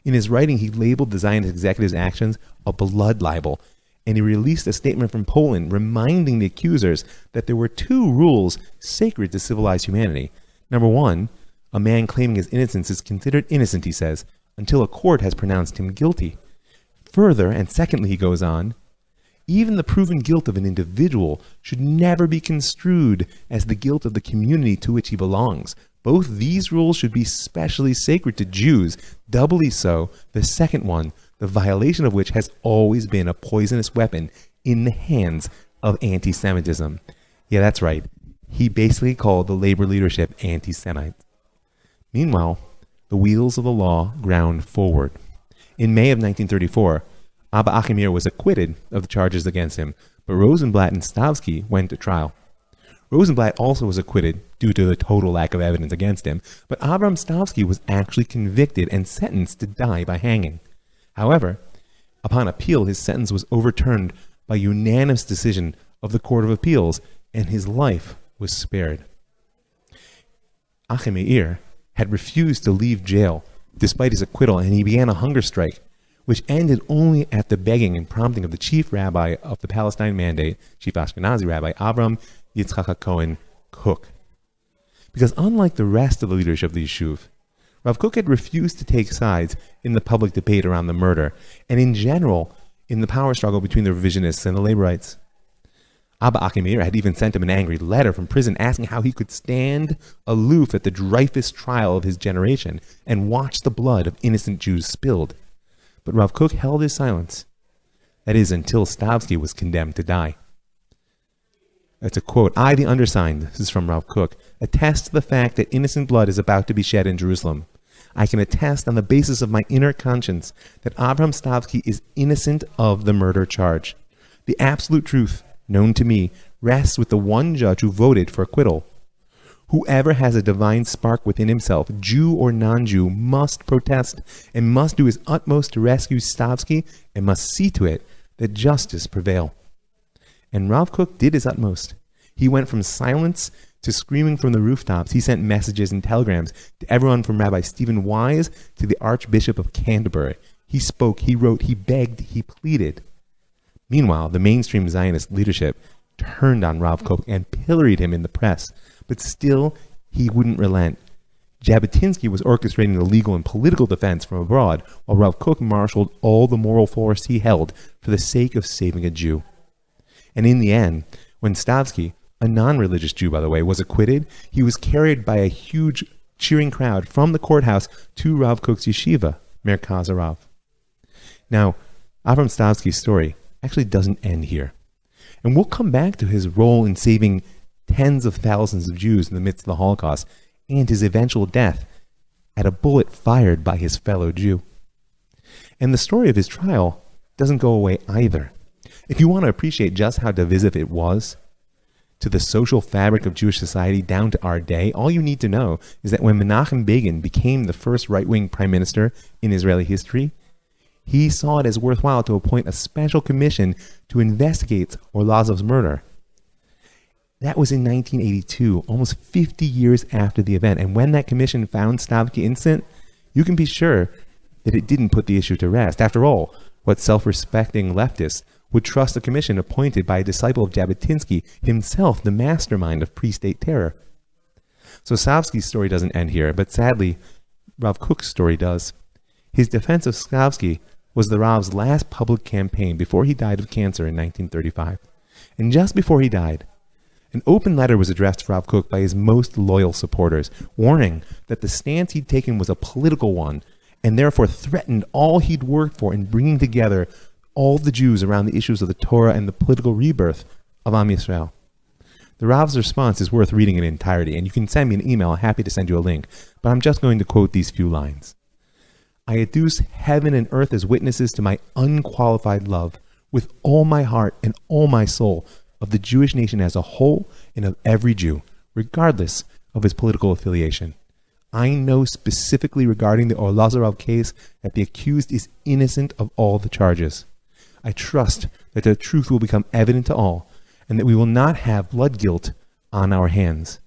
In his writing, he labeled the Zionist executive's actions a blood libel, and he released a statement from Poland reminding the accusers that there were two rules sacred to civilized humanity. Number one, a man claiming his innocence is considered innocent, he says, until a court has pronounced him guilty. Further, and secondly, he goes on, even the proven guilt of an individual should never be construed as the guilt of the community to which he belongs. Both these rules should be specially sacred to Jews, doubly so, the second one, the violation of which has always been a poisonous weapon in the hands of anti-Semitism. Yeah, that's right. He basically called the labor leadership anti-Semites. Meanwhile, the wheels of the law ground forward. In May of 1934, Abba Achimir was acquitted of the charges against him, but Rosenblatt and Stavsky went to trial. Rosenblatt also was acquitted due to the total lack of evidence against him, but Avram Stavsky was actually convicted and sentenced to die by hanging. However, upon appeal, his sentence was overturned by unanimous decision of the Court of Appeals, and his life was spared. Achimir had refused to leave jail despite his acquittal, and he began a hunger strike, which ended only at the begging and prompting of the chief rabbi of the Palestine Mandate, Chief Ashkenazi Rabbi Avram Yitzchak Cohen Kook. Because unlike the rest of the leadership of the Yishuv, Rav Kook had refused to take sides in the public debate around the murder, and in general, in the power struggle between the Revisionists and the Laborites. Abba Achimir had even sent him an angry letter from prison asking how he could stand aloof at the Dreyfus trial of his generation and watch the blood of innocent Jews spilled. But Rav Kook held his silence. That is, until Stavsky was condemned to die. That's a quote. I, the undersigned, this is from Rav Kook, attest to the fact that innocent blood is about to be shed in Jerusalem. I can attest on the basis of my inner conscience that Abraham Stavsky is innocent of the murder charge. The absolute truth, known to me, rests with the one judge who voted for acquittal. Whoever has a divine spark within himself, Jew or non-Jew, must protest and must do his utmost to rescue Stavsky and must see to it that justice prevail. And Rav Kook did his utmost. He went from silence to screaming from the rooftops. He sent messages and telegrams to everyone from Rabbi Stephen Wise to the Archbishop of Canterbury. He spoke, he wrote, he begged, he pleaded. Meanwhile, the mainstream Zionist leadership turned on Rav Kook and pilloried him in the press, but still he wouldn't relent. Jabotinsky was orchestrating the legal and political defense from abroad, while Rav Kook marshaled all the moral force he held for the sake of saving a Jew. And in the end, when Stavsky, a non-religious Jew by the way, was acquitted, he was carried by a huge cheering crowd from the courthouse to Rav Kook's yeshiva, Merkaz HaRav. Now, Avram Stavsky's story actually doesn't end here. And we'll come back to his role in saving tens of thousands of Jews in the midst of the Holocaust and his eventual death at a bullet fired by his fellow Jew. And the story of his trial doesn't go away either. If you want to appreciate just how divisive it was to the social fabric of Jewish society down to our day, all you need to know is that when Menachem Begin became the first right-wing prime minister in Israeli history, he saw it as worthwhile to appoint a special commission to investigate Orlazov's murder. That was in 1982, almost 50 years after the event. And when that commission found Stavsky innocent, you can be sure that it didn't put the issue to rest. After all, what self-respecting leftists would trust a commission appointed by a disciple of Jabotinsky, himself the mastermind of pre-state terror? So Stavsky's story doesn't end here, but sadly, Rav Kook's story does. His defense of Stavsky was the Rav's last public campaign before he died of cancer in 1935. And just before he died, an open letter was addressed to Rav Kook by his most loyal supporters, warning that the stance he'd taken was a political one and therefore threatened all he'd worked for in bringing together all the Jews around the issues of the Torah and the political rebirth of Am Yisrael. The Rav's response is worth reading in entirety, and you can send me an email. I'm happy to send you a link, but I'm just going to quote these few lines. I adduce heaven and earth as witnesses to my unqualified love with all my heart and all my soul of the Jewish nation as a whole and of every Jew, regardless of his political affiliation. I know specifically regarding the Orlazov case that the accused is innocent of all the charges. I trust that the truth will become evident to all and that we will not have blood guilt on our hands.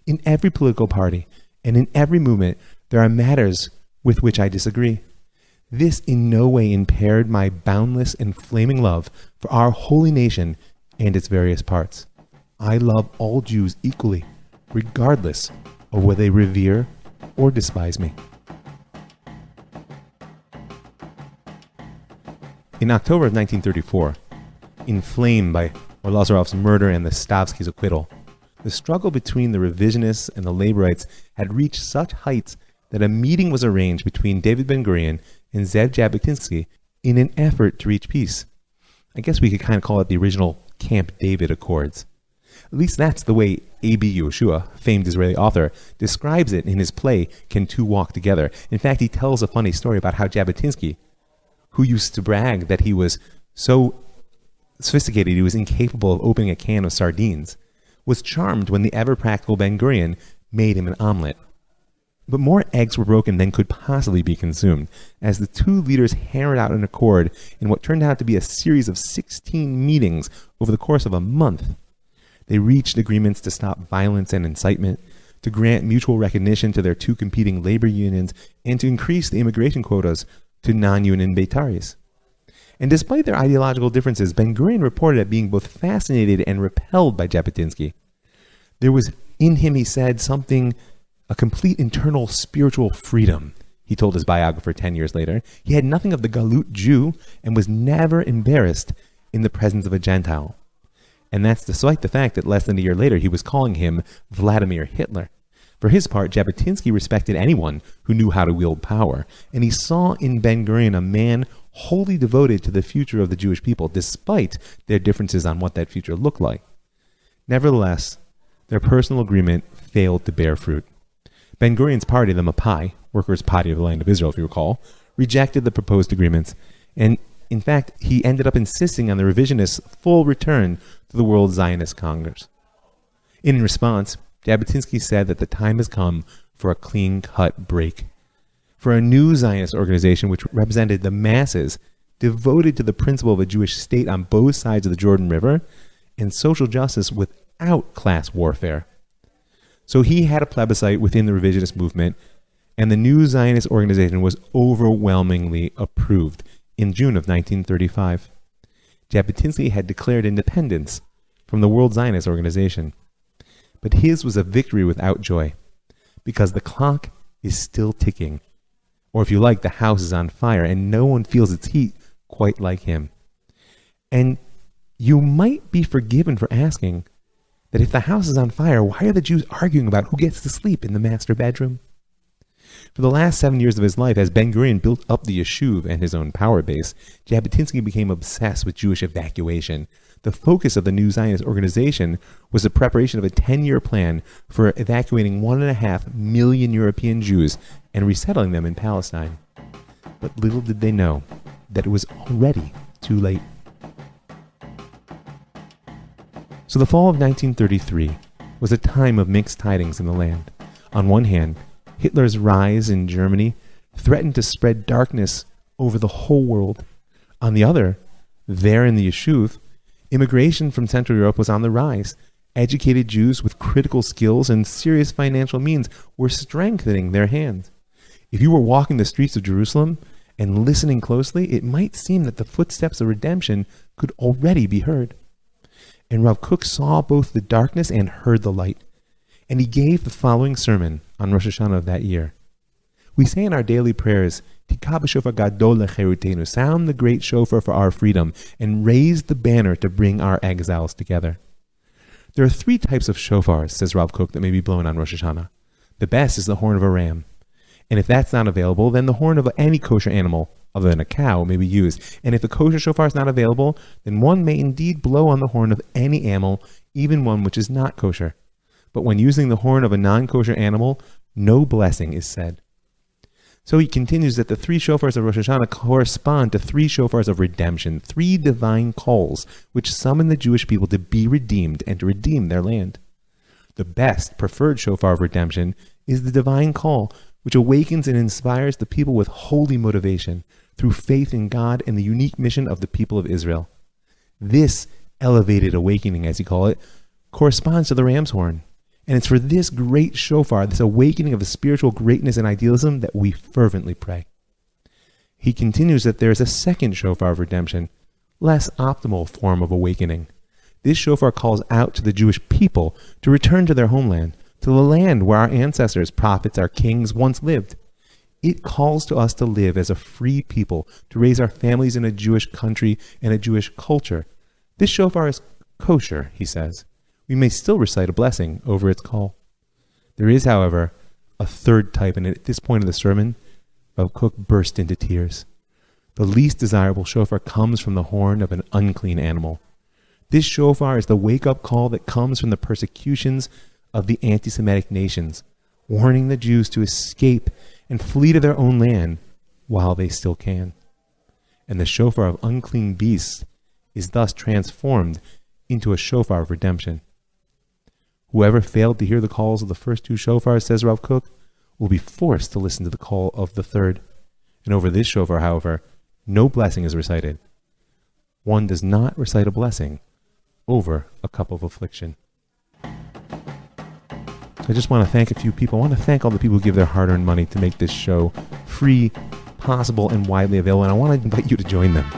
In every political party and in every movement, there are matters with which I disagree. This in no way impaired my boundless and flaming love for our holy nation and its various parts. I love all Jews equally, regardless of whether they revere or despise me. In October of 1934, inflamed by Orlazov's murder and the Stavsky's acquittal, the struggle between the Revisionists and the Laborites had reached such heights that a meeting was arranged between David Ben-Gurion and Zev Jabotinsky in an effort to reach peace. I guess we could kind of call it the original Camp David Accords. At least that's the way A.B. Yehoshua, famed Israeli author, describes it in his play, Can Two Walk Together? In fact, he tells a funny story about how Jabotinsky, who used to brag that he was so sophisticated he was incapable of opening a can of sardines, was charmed when the ever-practical Ben-Gurion made him an omelet. But more eggs were broken than could possibly be consumed, as the two leaders hammered out an accord in what turned out to be a series of 16 meetings over the course of a month. They reached agreements to stop violence and incitement, to grant mutual recognition to their two competing labor unions, and to increase the immigration quotas to non-union Beitaris. And despite their ideological differences, Ben-Gurion reported at being both fascinated and repelled by Jabotinsky. There was in him, he said, a complete internal spiritual freedom, he told his biographer 10 years later. He had nothing of the Galut Jew and was never embarrassed in the presence of a Gentile. And that's despite the fact that less than a year later he was calling him Vladimir Hitler. For his part, Jabotinsky respected anyone who knew how to wield power, and he saw in Ben-Gurion a man wholly devoted to the future of the Jewish people, despite their differences on what that future looked like. Nevertheless, their personal agreement failed to bear fruit. Ben-Gurion's party, the Mapai, Workers' Party of the Land of Israel, if you recall, rejected the proposed agreements, and in fact, he ended up insisting on the revisionists' full return to the World Zionist Congress. In response, Jabotinsky said that the time has come for a clean-cut break, for a new Zionist organization which represented the masses devoted to the principle of a Jewish state on both sides of the Jordan River and social justice without class warfare. So he had a plebiscite within the revisionist movement, and the new Zionist organization was overwhelmingly approved in June of 1935. Jabotinsky had declared independence from the World Zionist Organization. But his was a victory without joy, because the clock is still ticking. Or if you like, the house is on fire, and no one feels its heat quite like him. And you might be forgiven for asking that if the house is on fire, why are the Jews arguing about who gets to sleep in the master bedroom? For the last 7 years of his life, as Ben-Gurion built up the Yishuv and his own power base, Jabotinsky became obsessed with Jewish evacuation. The focus of the new Zionist organization was the preparation of a 10-year plan for evacuating 1.5 million European Jews and resettling them in Palestine. But little did they know that it was already too late. So the fall of 1933 was a time of mixed tidings in the land. On one hand, Hitler's rise in Germany threatened to spread darkness over the whole world. On the other, there in the Yishuv, immigration from Central Europe was on the rise. Educated Jews with critical skills and serious financial means were strengthening their hand. If you were walking the streets of Jerusalem and listening closely, it might seem that the footsteps of redemption could already be heard. And Rav Kook saw both the darkness and heard the light. And he gave the following sermon on Rosh Hashanah of that year. We say in our daily prayers, Tikah b'shofar gadol lecherutenu, sound the great shofar for our freedom, and raise the banner to bring our exiles together. There are 3 types of shofars, says Rav Kook, that may be blown on Rosh Hashanah. The best is the horn of a ram. And if that's not available, then the horn of any kosher animal, other than a cow, may be used. And if the kosher shofar is not available, then one may indeed blow on the horn of any animal, even one which is not kosher. But when using the horn of a non-kosher animal, no blessing is said. So he continues that the 3 shofars of Rosh Hashanah correspond to 3 shofars of redemption, 3 divine calls, which summon the Jewish people to be redeemed and to redeem their land. The best, preferred shofar of redemption is the divine call, which awakens and inspires the people with holy motivation through faith in God and the unique mission of the people of Israel. This elevated awakening, as you call it, corresponds to the ram's horn. And it's for this great shofar, this awakening of the spiritual greatness and idealism, that we fervently pray. He continues that there is a second shofar of redemption, less optimal form of awakening. This shofar calls out to the Jewish people to return to their homeland, to the land where our ancestors, prophets, our kings once lived. It calls to us to live as a free people, to raise our families in a Jewish country and a Jewish culture. This shofar is kosher, he says. We may still recite a blessing over its call. There is, however, a third type, and at this point of the sermon, Rav Kook burst into tears. The least desirable shofar comes from the horn of an unclean animal. This shofar is the wake-up call that comes from the persecutions of the anti-Semitic nations, warning the Jews to escape and flee to their own land while they still can. And the shofar of unclean beasts is thus transformed into a shofar of redemption. Whoever failed to hear the calls of the first two shofars, says Rav Kook, will be forced to listen to the call of the third. And over this shofar, however, no blessing is recited. One does not recite a blessing over a cup of affliction. I just want to thank a few people. I want to thank all the people who give their hard-earned money to make this show free, possible, and widely available. And I want to invite you to join them.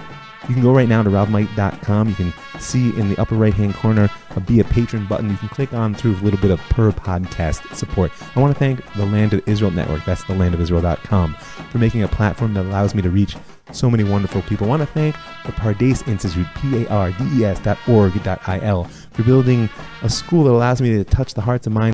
You can go right now to ravmike.com. You can see in the upper right-hand corner a Be a Patron button. You can click on through a little bit of per podcast support. I want to thank the Land of Israel Network, that's thelandofisrael.com, for making a platform that allows me to reach so many wonderful people. I want to thank the Pardes Institute, pardes.org.il, for building a school that allows me to touch the hearts and minds